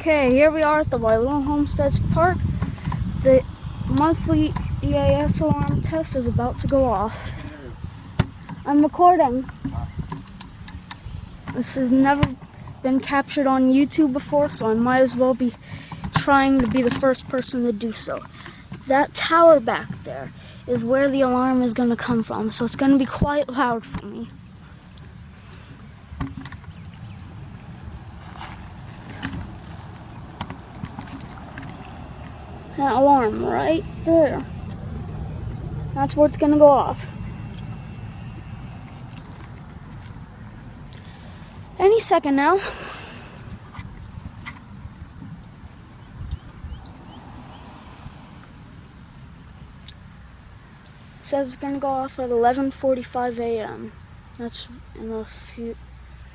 Okay, here we are at the Wailuan Homestead Park. The monthly EAS alarm test is about to go off. I'm recording. This has never been captured on YouTube before, so I might as well be trying to be the first person to do so. That tower back there is where the alarm is going to come from, so it's going to be quite loud for me. That alarm right there. That's where it's going to go off. Any second now. Says it's going to go off at 11:45 a.m. That's in a few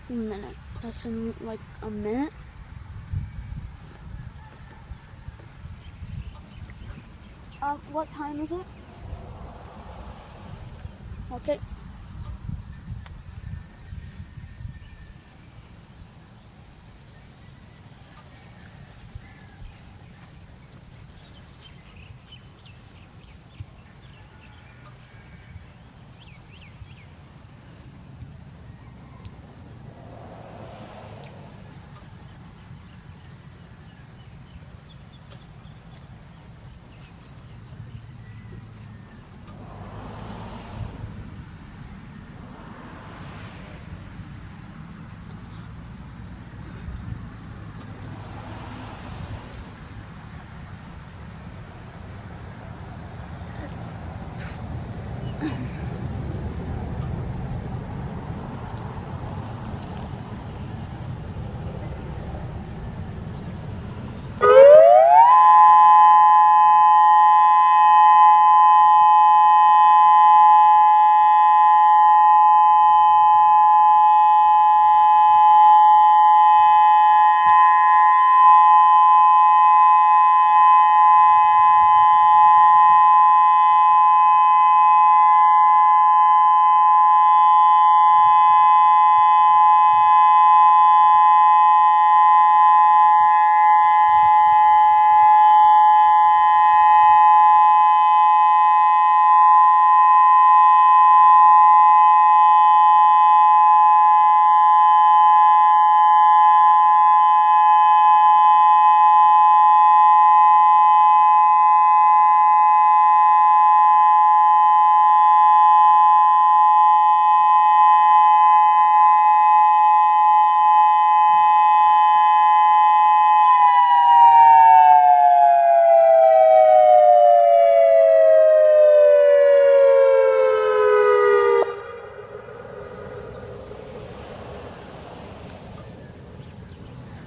minutes. That's in like a minute. What time is it? Okay.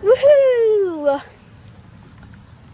Woohoo!